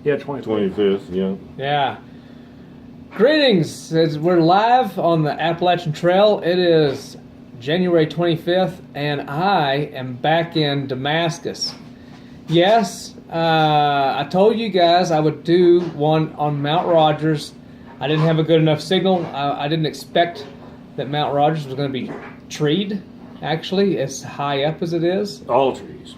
Yeah, 25th. 25th, yeah. Yeah. Greetings. We're live on the Appalachian Trail. It is January 25th, and I am back in Damascus. Yes, I told you guys I would do one on Mount Rogers. I didn't have a good enough signal. I didn't expect that Mount Rogers was going to be treed, actually, as high up as it is. All trees.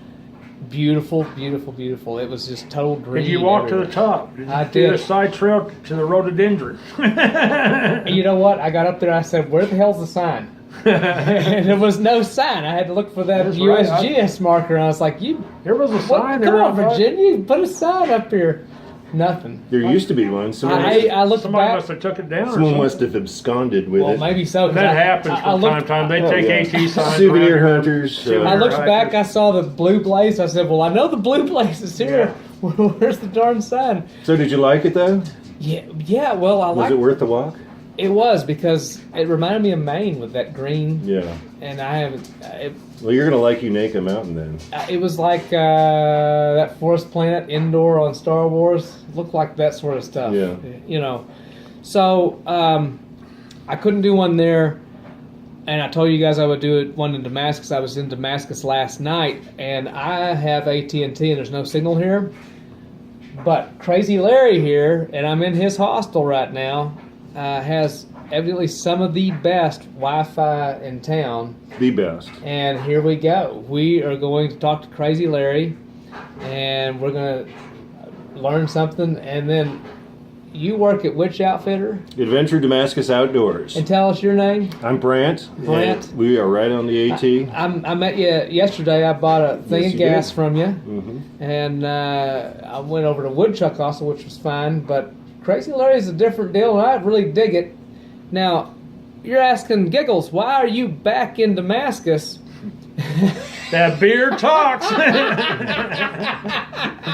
Beautiful, beautiful, beautiful. It was just total green. Did you walk everywhere. to the top? Did you I do did. a side trail to the rhododendron? And you know what? I got up there. I said, "Where the hell's the sign?" And there was no sign. I had to look for that That's right. USGS marker. And I was like, There was a sign there. Come on, I thought. Virginia, put a sign up here." Nothing. There used to be one. I looked Somebody back. must have took it down. Someone must have absconded with Well, it. maybe so. 'cause That I- happens I from time to time. They take AT signs. Souvenir around. hunters. Souvenir I looked Right. back. I saw the blue blaze. I said, "Well, I know the blue blaze is here. Where's the darn sign?" So did you like it though? Yeah. Well, I Was liked it worth the walk? it was because it reminded me of Maine with that green, Yeah. and I haven't. Well, you're gonna like Unaka Mountain then. It was like that Forest Planet indoor on Star Wars. It looked like that sort of stuff. Yeah. You know. So I couldn't do one there, and I told you guys I would do one in Damascus. I was in Damascus last night, and I have AT&T, and there's no signal here. But Crazy Larry here, and I'm in his hostel right now, has evidently some of the best Wi-Fi in town. The best. And here we go. We are going to talk to Crazy Larry, and we're going to learn something. And then you work at which outfitter? Adventure Damascus Outdoors. And tell us your name. I'm Brant. Brant. And we are right on the AT. I met you yesterday. I bought a thing Yes, of you gas did. from you, Mm-hmm. and I went over to Woodchuck also, which was fine. But Crazy Larry is a different deal, and I really dig it. Now, you're asking, Giggles, why are you back in Damascus? That beer talks.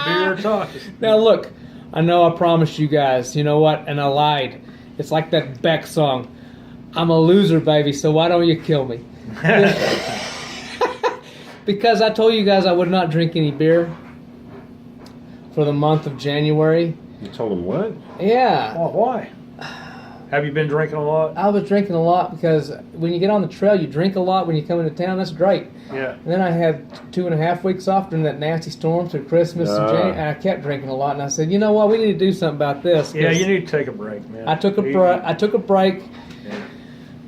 Beer talks. Now look, I know I promised you guys, you know what, and I lied. It's like that Beck song, "I'm a loser, baby, so why don't you kill me?" Because I told you guys I would not drink any beer for the month of January. You told him what? Yeah. Well, why? Have you been drinking a lot? I was drinking a lot because when you get on the trail, you drink a lot when you come into town. That's great. Yeah. And then I had 2.5 weeks off during that nasty storm through Christmas and January, and I kept drinking a lot. And I said, you know what, we need to do something about this. Yeah, you need to take a break, man. I took a break,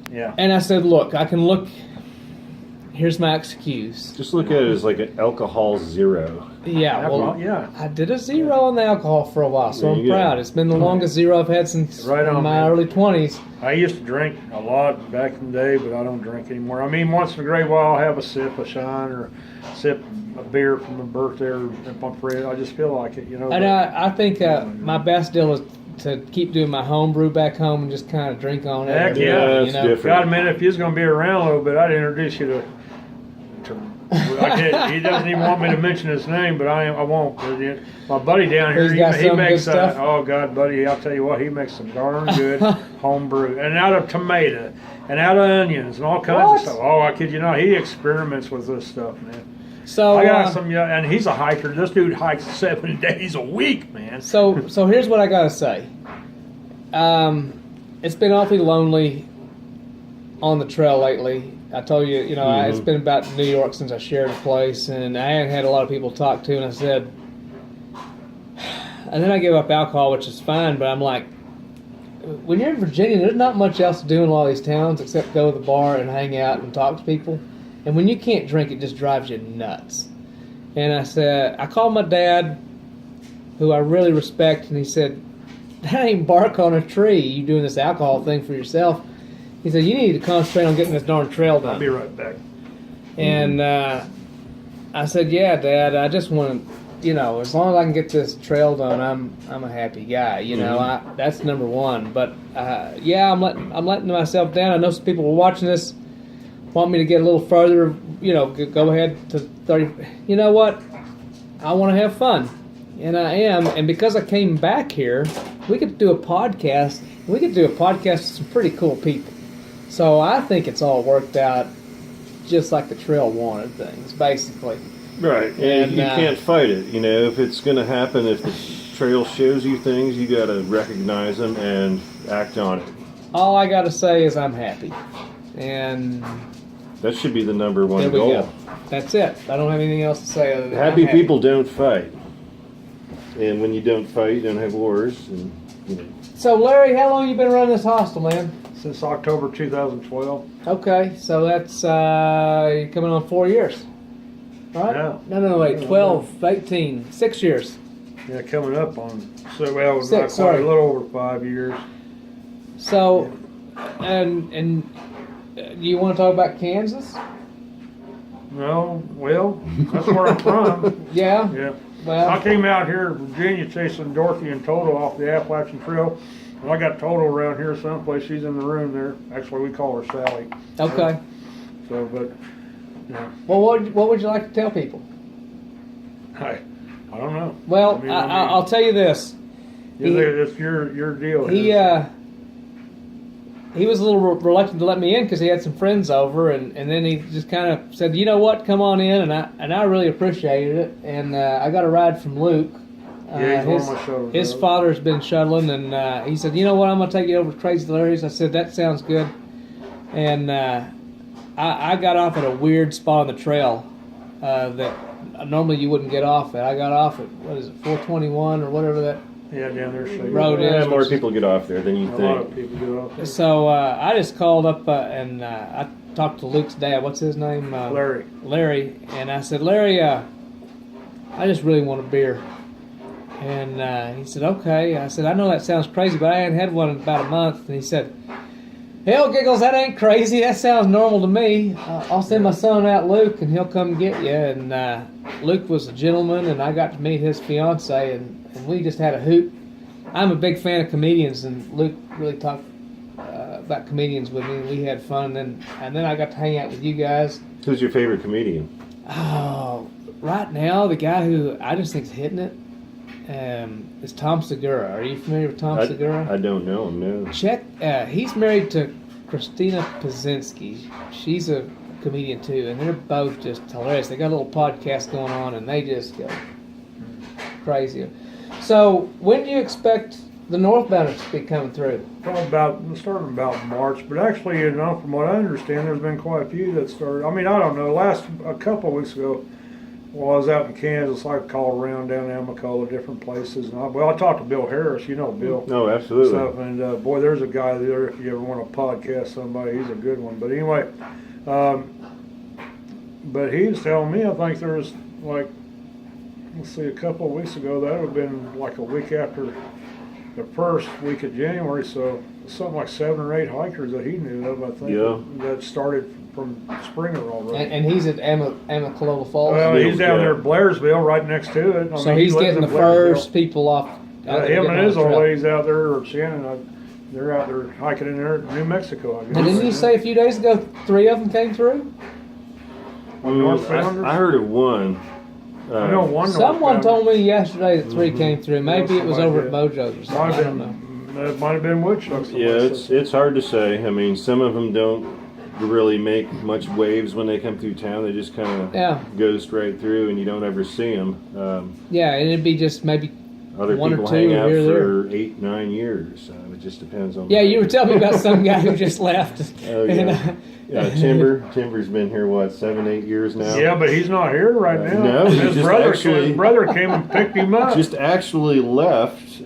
Yeah. and I said, look, I can look. Here's my excuse. Just look at it as like an alcohol zero. Yeah, well, yeah. I did a zero on the alcohol for a while, so There I'm you go. proud. It's been the longest zero I've had since Right on, my man. early 20s. I used to drink a lot back in the day, but I don't drink anymore. I mean, once in a great while, I'll have a sip of Shine or a sip of beer from the birthday or my friend. I just feel like it, you know. And I think my best deal is to keep doing my home brew back home and just kind of drink on it. Heck yeah, you that's know? different. God, man, if you was going to be around a little bit, I'd introduce you to he doesn't even want me to mention his name, but I won't. My buddy down here, He's got he some makes good stuff. oh God, buddy, I'll tell you what, he makes some darn good home brew, and out of tomato, and out of onions, and all kinds What? of stuff. Oh, I kid you not, he experiments with this stuff, man. So I got some, and he's a hiker. This dude hikes 7 days a week, man. So here's what I gotta say. It's been awfully lonely on the trail lately. I told you, you know, it's been about New York since I shared a place, and I hadn't had a lot of people to talk to, and I said, and then I gave up alcohol, which is fine, but I'm like, when you're in Virginia, there's not much else to do in a lot of these towns except go to the bar and hang out and talk to people. And when you can't drink, it just drives you nuts. And I said, I called my dad, who I really respect, and he said, that ain't bark on a tree, you doing this alcohol thing for yourself. He said, you need to concentrate on getting this darn trail done. I'll be right back. And I said, yeah, Dad, I just want to, you know, as long as I can get this trail done, I'm a happy guy. You know, that's number one. But yeah, I'm letting myself down. I know some people were watching this, want me to get a little further. You know, go ahead to 30. You know what? I want to have fun, and I am. And because I came back here, we could do a podcast. We could do a podcast with some pretty cool people. So I think it's all worked out just like the trail wanted things, basically. Right. And, you can't fight it. You know, if it's going to happen, if the trail shows you things, you got to recognize them and act on it. All I got to say is I'm happy. And That should be the number one there we goal. go. That's it. I don't have anything else to say other than Happy I'm people don't fight. And when you don't fight, you don't have wars. And, you know. So, Larry, how long you been running this hostel, man? Since October 2012. Okay, so that's you're coming on 4 years, right? Yeah. No, wait, 12, 18, 6 years. Yeah, coming up on, so well, Six, not quite, sorry. a little over 5 years. So, and you want to talk about Kansas? No, well, that's where I'm from. Yeah. Yeah. Well, I came out here to Virginia chasing Dorothy and Toto off the Appalachian Trail. And I got Toto around here someplace. She's in the room there. Actually, we call her Sally. okay. So, but, yeah, Well, what would you like to tell people? I don't know. Well, I mean, I'll tell you this. It's your deal. He was a little reluctant to let me in because he had some friends over, and then he just kind of said, "You know what? Come on in," and I really appreciated it. And I got a ride from Luke. Yeah, he's one of my shuttlers, his brother. father's been shuttling, and he said, "You know what? I'm going to take you over to Crazy Larry's." I said, "That sounds good." And I got off at a weird spot on the trail that normally you wouldn't get off at. I got off at, what is it, 421 or whatever that. Yeah, down there. So Road Yeah, is, more which- people get off there than you A lot think. of people get off there. So I just called up and I talked to Luke's dad. What's his name? Larry. Larry. And I said, Larry, I just really want a beer. And he said, okay. I said, I know that sounds crazy, but I hadn't had one in about a month. And he said, hell, Giggles, that ain't crazy. That sounds normal to me. I'll send my son out, Luke, and he'll come get you. And Luke was a gentleman, and I got to meet his fiance, and we just had a hoot. I'm a big fan of comedians, and Luke really talked about comedians with me, and we had fun. And then I got to hang out with you guys. Who's your favorite comedian? Oh, right now, the guy who I just think's hitting it is Tom Segura. Are you familiar with Tom Segura? I don't know him, no. Check. He's married to Christina Pazinski. She's a comedian too, and they're both just hilarious. They got a little podcast going on, and they just go crazy. So, when do you expect the northbounders to be coming through? Probably starting about March, but actually, you know, from what I understand, there's been quite a few that started. I mean, I don't know. A couple of weeks ago, while I was out in Kansas, I called around down in Amacola, different places, and I talked to Bill Harris. You know Bill. No, absolutely. Stuff, and boy, there's a guy there. If you ever want to podcast somebody, he's a good one. But anyway, but he was telling me, I think there's like, let's see, a couple of weeks ago, that would have been like a week after the first week of January, so something like 7 or 8 hikers that he knew of, I think, Yeah. that started from Springer already. And he's at Amicalola Falls. Well, he's down Yeah. there at Blairsville, right next to it. I So mean, he's he lives getting in the Blairsville. first people off. out there Him getting and on his the old trail. ladies out there, or Shannon, they're out there hiking in there in New Mexico, I guess. And didn't you say a few days ago 3 of them came through? Northbounders? I heard of one. I know one. Someone northbound. told me yesterday that 3 came through. Maybe it was somebody over at did. Mojo's or Might something. I have don't know. been, it might have been woodchucks. Yeah, it's hard to say. I mean, some of them don't really make much waves when they come through town. They just kind of Yeah. go straight through, and you don't ever see them. Yeah, and it'd be just maybe. Other One or people two hang out here or for 8, 9 years. It just depends on. Yeah, you were telling me about some guy who just left. Oh And, yeah. Yeah, Timber's been here, what, 7, 8 years now? Yeah, but he's not here right now. No, he his just his brother came and picked him up. Just actually left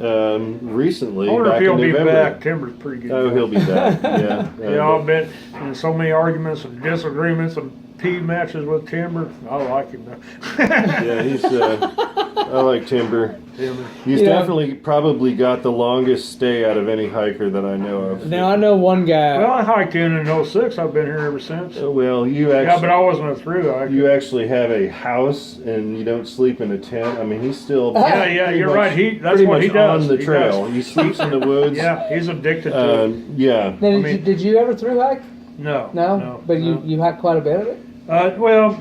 recently. I wonder if back he'll in be November. back. Timber's pretty good. Oh, he'll be back. Yeah. Yeah, I'll bet. And so many arguments and disagreements and pee matches with Timber. I like him though. Yeah, he's. I like Timber. Timber. He's Yeah. definitely probably got the longest stay out of any hiker that I know of. Now I know one guy. Well, I hiked in 06. I've been here ever since. Well, you Yeah, actually. but I wasn't a through hiker. You actually have a house and you don't sleep in a tent. I mean, he's still. Yeah, pretty you're much- right. That's pretty what he much does. on the He trail. does. He sleeps in the woods. Yeah, he's addicted to it. Yeah. Now, I mean- did you ever through hike? No. No, but no. you hiked quite a bit of it. Well,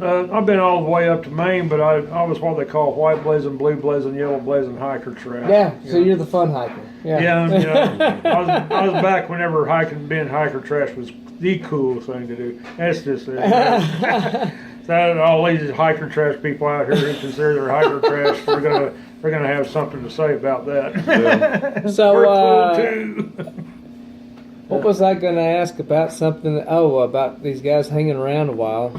I've been all the way up to Maine, but I was what they call white blazing, blue blazing, yellow blazing hiker trash. Yeah, so you're the fun hiker. Yeah. Yeah. I was back whenever being hiker trash was the cool thing to do. That's just it. That all these hiker trash people out here who consider their hiker trash, they're gonna have something to say about that. Yeah. So, We're cool too. what was I going to ask about something? Oh, about these guys hanging around a while.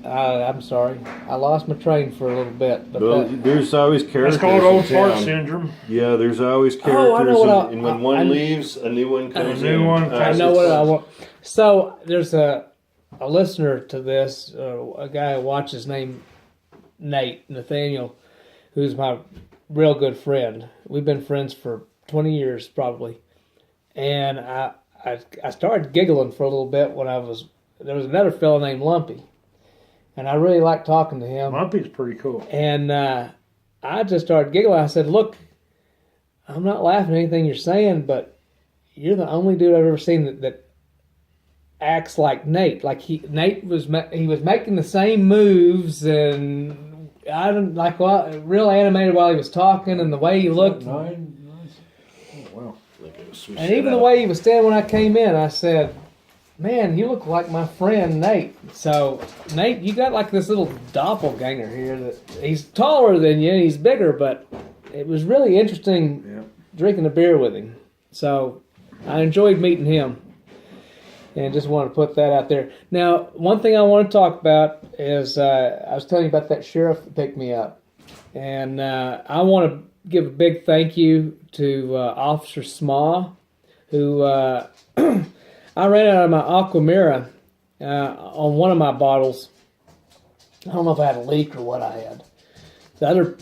I'm sorry, I lost my train for a little bit. But Well, there's always characters. That's called old in fart town. syndrome. Yeah, there's always characters, Oh, I know what and when one leaves, a new one comes A new in. one I know what I want. So there's a listener to this, a guy who watches named Nathaniel, who's my real good friend. We've been friends for 20 years probably, and I started giggling for a little bit when there was another fellow named Lumpy, and I really liked talking to him. Lumpy's pretty cool. And I just started giggling. I said, "Look, I'm not laughing at anything you're saying, but you're the only dude I've ever seen that acts like Nate. Like Nate was making the same moves, and I didn't real animated while he was talking, and the way he looked, Nine. Oh wow. and even the way he was standing when I came in. I said, "Man, you look like my friend Nate." So Nate, you got like this little doppelganger here. That he's taller than you, he's bigger, but it was really interesting drinking a beer with him. So I enjoyed meeting him. And just want to put that out there. Now, one thing I want to talk about is I was telling you about that sheriff that picked me up. And I want to give a big thank you to Officer Sma, who I ran out of my Aquamira on one of my bottles. I don't know if I had a leak or what I had. The other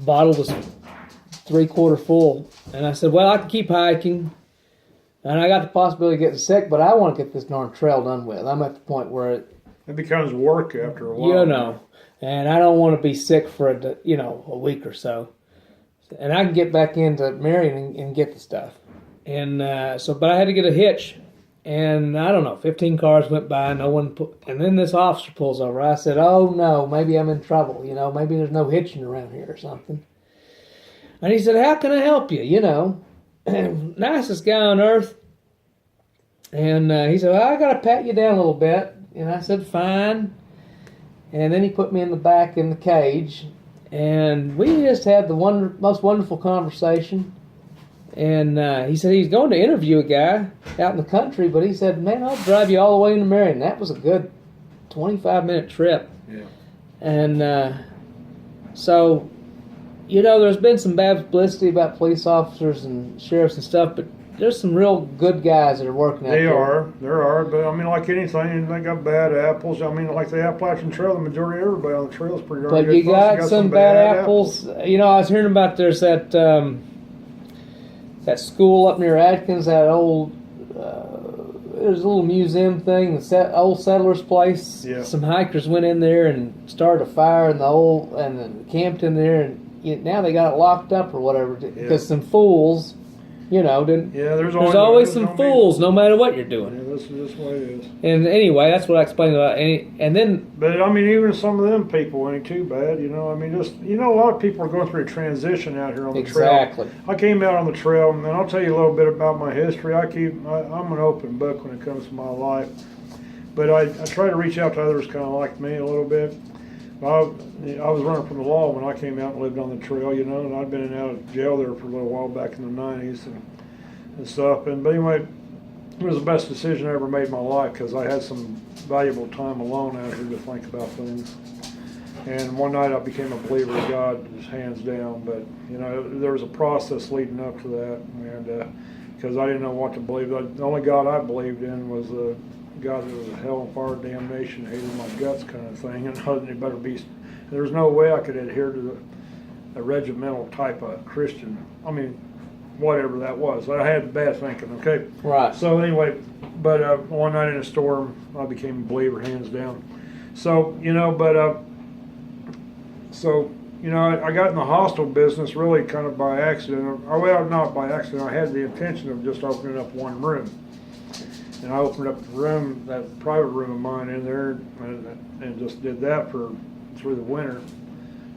bottle was 3/4 full. And I said, well, I can keep hiking. And I got the possibility of getting sick, but I want to get this darn trail done with. I'm at the point where It becomes work after a while. you know, and I don't want to be sick for a week or so. And I can get back into Marion and get the stuff. And but I had to get a hitch, and I don't know, 15 cars went by, no one and then this officer pulls over. I said, oh no, maybe I'm in trouble. Maybe there's no hitching around here or something. And he said, how can I help you? Nicest guy on earth. And he said, well, I got to pat you down a little bit. And I said, fine. And then he put me in the back in the cage. And we just had the most wonderful conversation. And he said he's going to interview a guy out in the country. But he said, man, I'll drive you all the way into Marion. That was a good 25-minute trip. Yeah. And so... there's been some bad publicity about police officers and sheriffs and stuff, but there's some real good guys that are working out there. There are, but I mean, like anything, they got bad apples. I mean, like the Appalachian Trail, the majority of everybody on the trail is pretty darn But good. you Plus, got some bad apples. I was hearing about there's that school up near Atkins, that old, there's a little museum thing, the old settler's place. Yeah. Some hikers went in there and started a fire and then camped in there, and now they got it locked up or whatever because some fools, didn't. Yeah, there's always some fools, no matter what you're doing. Yeah, this is what it is. And anyway, that's what I explained about. And then, but I mean, even some of them people ain't too bad. I mean, just a lot of people are going through a transition out here on the trail. Exactly. I came out on the trail, and I'll tell you a little bit about my history. I'm an open book when it comes to my life, but I try to reach out to others kind of like me a little bit. I was running from the law when I came out and lived on the trail, and I'd been in and out of jail there for a little while back in the 90s and stuff. But anyway, it was the best decision I ever made in my life because I had some valuable time alone out here to think about things. And one night I became a believer of God, just hands down. But, there was a process leading up to that. And because I didn't know what to believe. The only God I believed in was the God that was a hell and fire damnation, hated my guts kind of thing. And it better be. There's no way I could adhere to a regimental type of Christian. I mean, whatever that was. I had bad thinking, okay? right. So anyway, but one night in a storm, I became a believer, hands down. So, I got in the hostel business really kind of by accident. Well, not by accident. I had the intention of just opening up one room. And I opened up the room, that private room of mine in there, and just did that through the winter.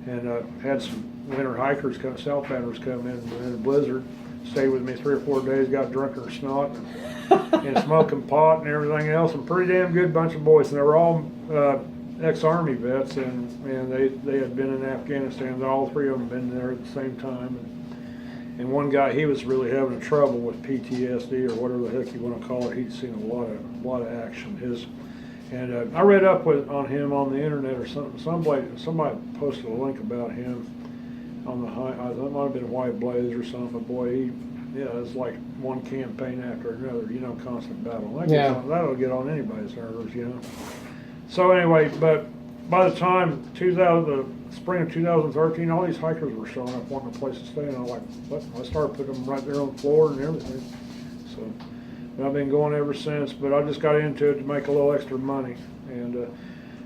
And had some winter hikers, southbounders come in a blizzard, stayed with me 3 or 4 days, got drunker than snot, and smoking pot and everything else. And pretty damn good bunch of boys. And they were all ex-army vets, and they had been in Afghanistan. All three of them been there at the same time. And one guy, he was really having trouble with PTSD or whatever the heck you want to call it. He'd seen a lot of action. I read up on him on the internet or something. Somebody posted a link about him on the it might have been White Blaze or something. But boy, it's like one campaign after another. Constant battle. That'll get on anybody's nerves. So anyway, but by the time the spring of 2013, all these hikers were showing up wanting a place to stay, and I'm like, what? I started putting them right there on the floor and everything. So, and I've been going ever since. But I just got into it to make a little extra money, and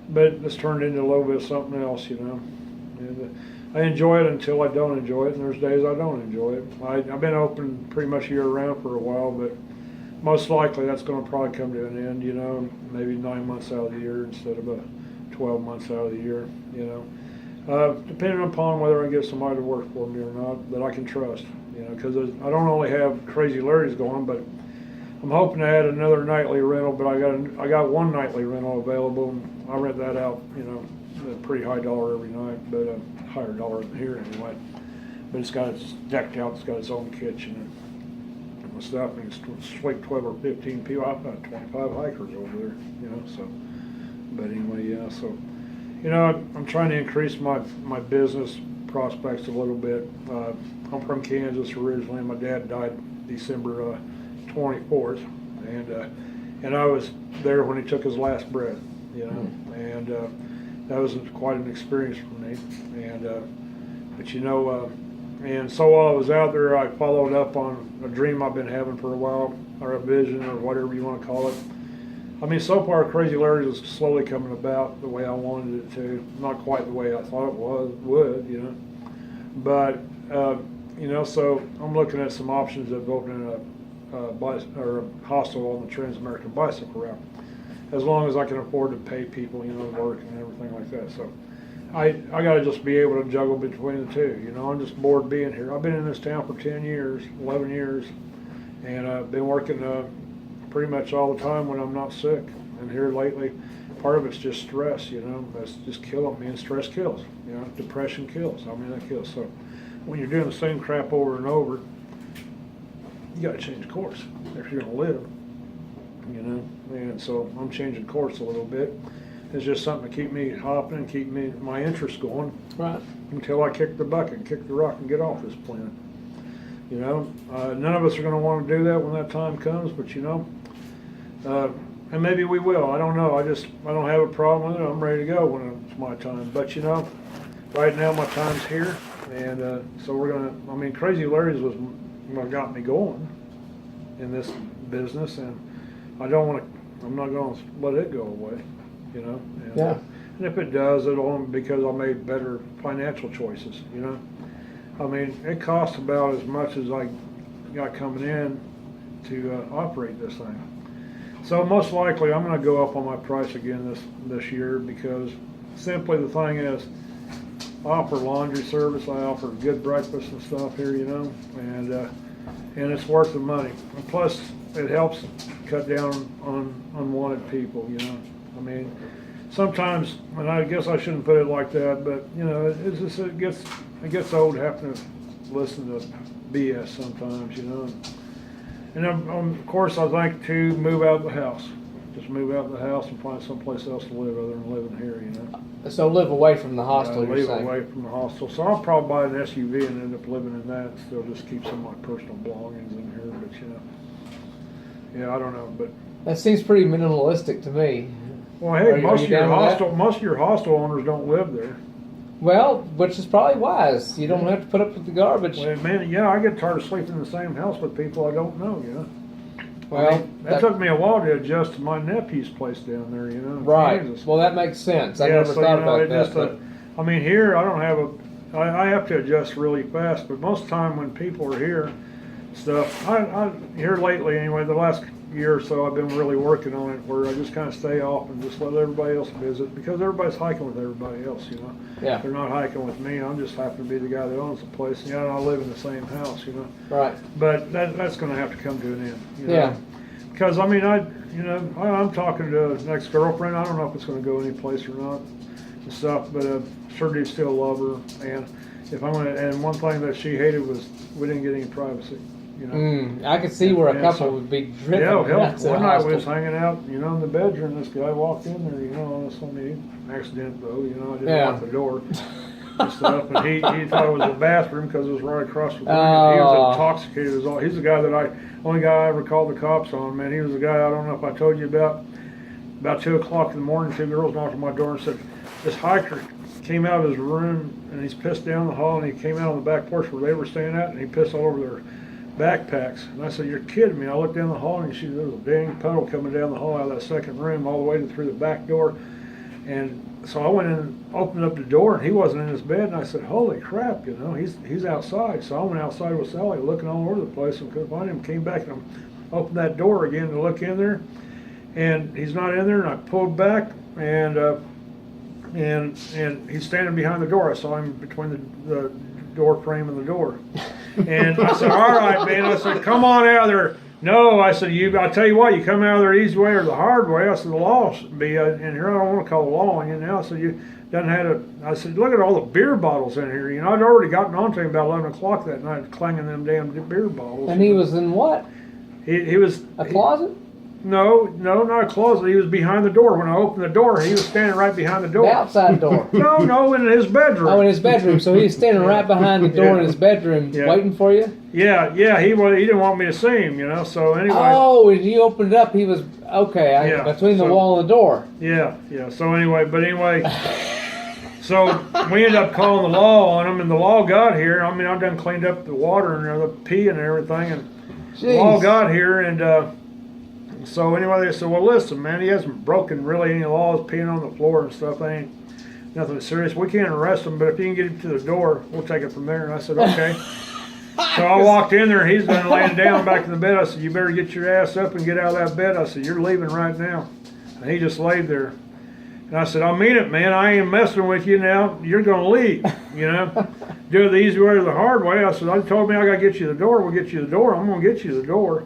but it's turned into a little bit of something else, And I enjoy it until I don't enjoy it, and there's days I don't enjoy it. I've been open pretty much year round for a while, but most likely that's going to probably come to an end, maybe 9 months out of the year instead of 12 months out of the year, depending upon whether I get somebody to work for me or not that I can trust, because I don't only have Crazy Larry's going, but I'm hoping to add another nightly rental, but I got one nightly rental available, and I rent that out, at a pretty high dollar every night, but a higher dollar than here anyway. But it's decked out, it's got its own kitchen and stuff, and it's sleep 12 or 15 people. I've got 25 hikers over there, so. But anyway, so, I'm trying to increase my business prospects a little bit. I'm from Kansas originally. My dad died December 24th, and I was there when he took his last breath, and that was quite an experience for me. And but and so while I was out there, I followed up on a dream I've been having for a while, or a vision, or whatever you want to call it. I mean, so far, Crazy Larry's is slowly coming about the way I wanted it to. Not quite the way I thought it would. But, so I'm looking at some options of opening a hostel on the Trans-American Bicycle Route, as long as I can afford to pay people, work and everything like that. So I got to just be able to juggle between the two. I'm just bored being here. I've been in this town for 10 years, 11 years, and I've been working pretty much all the time when I'm not sick. And here lately, part of it's just stress, that's just killing me, and stress kills, depression kills. I mean, that kills. So when you're doing the same crap over and over, you got to change course if you're going to live, and so I'm changing course a little bit. It's just something to keep me hopping and keep my interest going, right, until I kick the bucket, kick the rock, and get off this planet. None of us are going to want to do that when that time comes, but and maybe we will. I don't know. I don't have a problem with it. I'm ready to go when it's my time. But right now my time's here, and so we're gonna. Crazy Larry's was what got me going in this business, and I'm not going to let it go away. And, yeah. And if it does, it'll only because I made better financial choices. It costs about as much as I got coming in to operate this thing. So most likely I'm going to go up on my price again this year, because simply the thing is, I offer laundry service, I offer good breakfast and stuff here, and it's worth the money. And plus, it helps cut down on unwanted people, Sometimes, and I guess I shouldn't put it like that, but it gets old having to listen to BS sometimes, And of course, I think to move out of the house, just move out of the house and find someplace else to live other than living here, So live away from the hostel. Live away from the hostel. So I'll probably buy an SUV and end up living in that. And still just keep some of my personal belongings in here, but I don't know, but that seems pretty minimalistic to me. Well, hey, most of your hostel owners don't live there. Well, which is probably wise. You don't have to put up with the garbage. Well, man, I get tired of sleeping in the same house with people I don't know, Well, that took me a while to adjust to my nephew's place down there, Right. Kansas. Well, that makes sense. I never thought about that. Here I don't have I have to adjust really fast, but most of the time when people are here, I here lately anyway, the last year or so I've been really working on it, where I just kind of stay off and just let everybody else visit, because everybody's hiking with everybody else, Yeah. They're not hiking with me. I'm just happen to be the guy that owns the place, and I live in the same house, Right. But that's going to have to come to an end, Yeah. because I mean, I'm talking to an ex-girlfriend. I don't know if it's going to go any place or not and stuff, but sure do still love her. And if I'm gonna, and one thing that she hated was we didn't get any privacy. You know, I could see where a couple so, would be driven. yeah, hell, nuts in a one night we hostel. was hanging out, in the bedroom. This guy walked in there, on some accident though. I didn't lock the door and stuff. And he thought it was a bathroom because it was right across the thing. And he was intoxicated. He's the guy only guy I ever called the cops on. Man, he was the guy I don't know if I told you about. About 2 o'clock in the morning, 2 girls knocked on my door and said, "This hiker came out of his room and he's pissed down the hall, and he came out on the back porch where they were staying at, and he pissed all over their backpacks." And I said, "You're kidding me." I looked down the hall and there was a dang puddle coming down the hall out of that second room all the way through the back door. And so I went in and opened up the door, and he wasn't in his bed, and I said, "Holy crap, he's outside." So I went outside with Sally looking all over the place and couldn't find him. Came back and I opened that door again to look in there, and he's not in there. And I pulled back, and he's standing behind the door. I saw him between the door frame and the door. And I said, "All right, man." I said, "Come on out of there." "No," I said, "I'll tell you what, you come out of there the easy way or the hard way." I said, "The law be in here. I don't want to call the law on you now." I said, "You doesn't have I said, "Look at all the beer bottles in here." I'd already gotten on to him about 11 o'clock that night, clanging them damn beer bottles. And he was in what? He was a closet? No, not a closet. He was behind the door. When I opened the door, he was standing right behind the door. The outside door? No, in his bedroom. Oh, in his bedroom. So he's standing right behind the door in his bedroom waiting for you? Yeah, he didn't want me to see him, so anyway. Oh, when you opened it up, he was, between the wall and the door. Yeah, so anyway, so we ended up calling the law on him, and the law got here. I mean, I've done cleaned up the water and the pee and everything, and the law got here, and so anyway, they said, "Well, listen, man, he hasn't broken really any laws, peeing on the floor and stuff. They ain't nothing serious. We can't arrest him, but if you can get him to the door, we'll take it from there." And I said, "Okay." So I walked in there, and he's been laying down back in the bed. I said, "You better get your ass up and get out of that bed." I said, "You're leaving right now." And he just laid there. And I said, "I mean it, man. I ain't messing with you now. You're going to leave, Do it the easy way or the hard way." I said, "I told me I got to get you the door. We'll get you the door. I'm going to get you the door."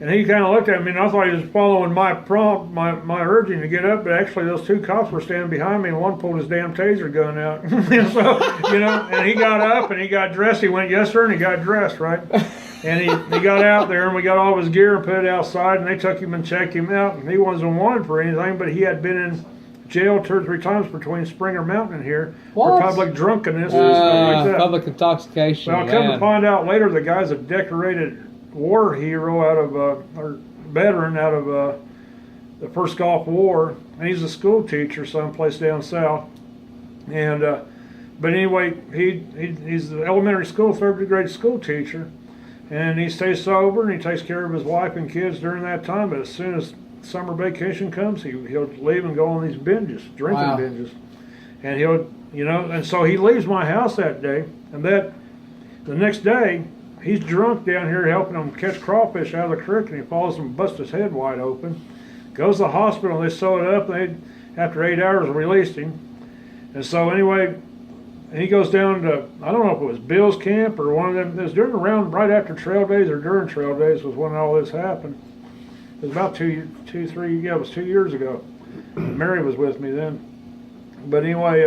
And he kind of looked at me, and I thought he was following my prompt, my urging to get up. But actually, those 2 cops were standing behind me, and one pulled his damn taser gun out. And so, and he got up and he got dressed. He went, "Yes, sir," and he got dressed, right? And he got out there, and we got all of his gear and put it outside, and they took him and checked him out. And he wasn't wanted for anything, but he had been in jail 2 or 3 times between Springer Mountain and here for public drunkenness and stuff like that. Public intoxication. Well, I come to find out later, the guy's a decorated war hero or veteran out of the first Gulf War, and he's a school teacher someplace down south. And but anyway, he's the elementary school 3rd grade school teacher, and he stays sober and he takes care of his wife and kids during that time. But as soon as summer vacation comes, he'll leave and go on these binges, drinking binges, and and so he leaves my house that day, and the next day. He's drunk down here helping them catch crawfish out of the creek, and he falls and busts his head wide open. Goes to the hospital, and they sew it up, and after 8 hours released him. And so anyway, he goes down to, I don't know if it was Bill's camp or one of them. It was during around right after trail days or during trail days was when all this happened. It was about 2, 3, it was 2 years ago. Mary was with me then. But anyway,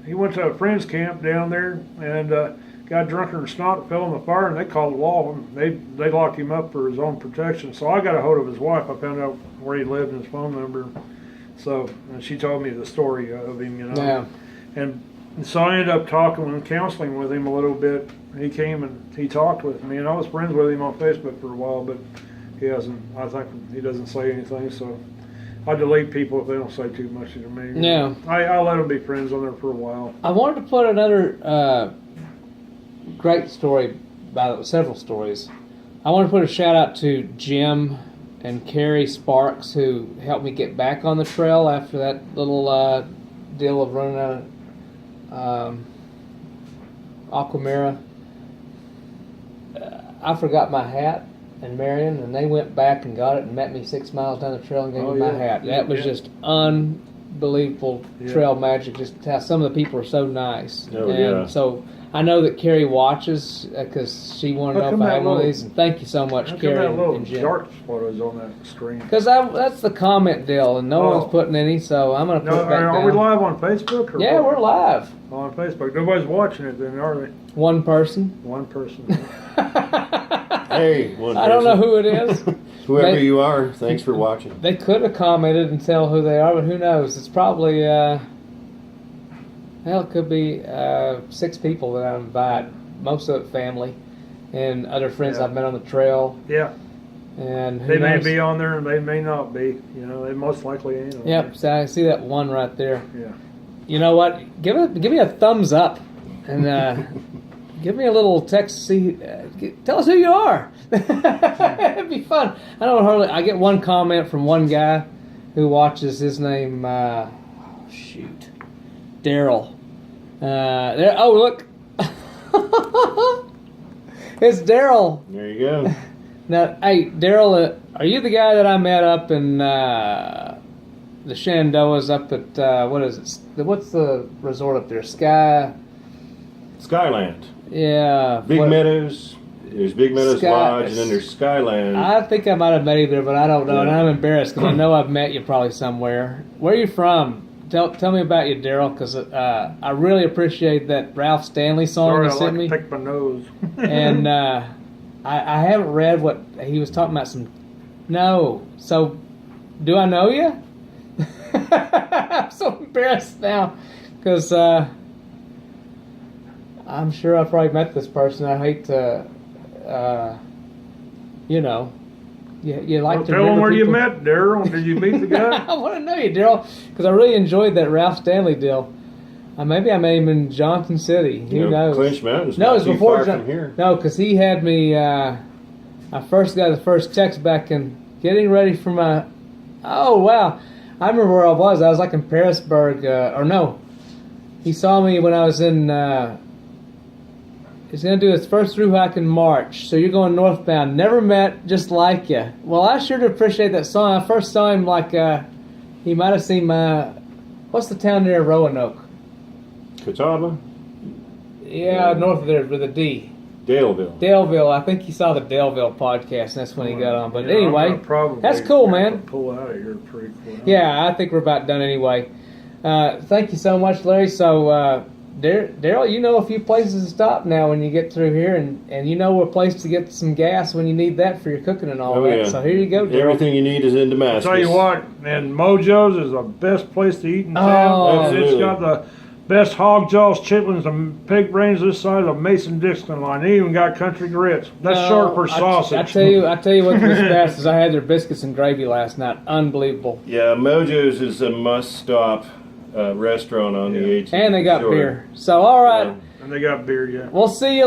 he went to a friend's camp down there and got drunker than snot, fell in the fire, and they called the law. And they locked him up for his own protection. So I got a hold of his wife. I found out where he lived and his phone number. So and she told me the story of him, Yeah. And so I ended up talking and counseling with him a little bit. He came and he talked with me, and I was friends with him on Facebook for a while, but I think he doesn't say anything, so I delete people if they don't say too much to me. Yeah. I let them be friends on there for a while. I wanted to put another great story, several stories. I want to put a shout out to Jim and Carrie Sparks, who helped me get back on the trail after that little deal of running out of Aquamira. I forgot my hat in Marion, and they went back and got it and met me 6 miles down the trail and gave me my hat. That was just unbelievable Yeah. trail magic. Just how some of the people are so nice. Oh, and yeah. so I know that Carrie watches because she wanted to How know if come I that had one of little- these. And thank you so much, How come Carrie that little and Jim. dark spot is on that screen? Because that's the comment deal, and no Oh. one's putting any, so I'm going to put No, it back are down. we live on Facebook? Or Yeah, what? we're live. On Facebook. Nobody's watching it then, are they? One person. One person. Hey, one I don't know person. who it is. Whoever They- you are, thanks for watching. They could have commented and tell who they are, but who knows? It's probably, hell, it could be 6 people that I invite. Most of it family and other friends Yeah. I've met on the trail. Yeah. And who They may knows? be on there and they may not be. You know, they most likely ain't on Yep, so I see that one right there. there. Yeah. You know what? Give me a thumbs up and give me a little text. Tell us who you are. It'd be fun. I don't hardly. I get one comment from one guy who watches. His name, Daryl. There. Oh, look, it's Daryl. There you go. Now, hey, Daryl, are you the guy that I met up in the Shenandoahs up at what is it? What's the resort up there? Skyland. Yeah. Big what- Meadows. There's Big Meadows Sky- Lodge, and then there's Skyland. I think I might have met you there, but I don't know, and Yeah. I'm embarrassed because I know I've met you probably somewhere. Where are you from? Tell me about you, Daryl, because I really appreciate that Ralph Stanley song Sorry, you I sent like me. to pick my nose. And I haven't read what he was talking about. No. So, do I know you? I'm so embarrassed now because I'm sure I probably met this person. I hate to, you like Well, to tell them remember where you people. met, Daryl. Did you meet the guy? I want to know you, Daryl, because I really enjoyed that Ralph Stanley deal. Maybe I met him in Johnson City. Who knows? Clinch Mountain's No, not it was too before far John. from here. No, because he had me. I first got the first text back and getting ready for my. Oh wow! I remember where I was. I was like in Parisburg, or no. He saw me when I was in. He's gonna do his first through hike in March. So you're going northbound. Never met, just like you. Well, I sure do appreciate that song. I first saw him like he might have seen my. What's the town near Roanoke? Catawba, Yeah, north of there with a D. Daleville. Daleville. I think he saw the Daleville podcast, and that's when he got on. But Yeah, I'm anyway, gonna probably that's cool, have man. to pull out of here pretty quick. Yeah, I think we're about done anyway. Thank you so much, Larry. So, Daryl, you know a few places to stop now when you get through here, and you know a place to get some gas when you need that for your cooking and all Oh, that. yeah. So here you go, Daryl. Everything you need is in Damascus. Tell you what, and Mojo's is the best place to eat in Oh, town. It's absolutely. got the best hog jaws, chitlins, and pig brains this side of the Mason-Dixon line. They even got country grits. That's No, short for sausage. I tell you what was best is I had their biscuits and gravy last night. Unbelievable. Yeah, Mojo's is a must-stop restaurant on the Yeah. 18th. And they got shore. beer. So, all right. Yeah. And they got beer, yeah. We'll see you.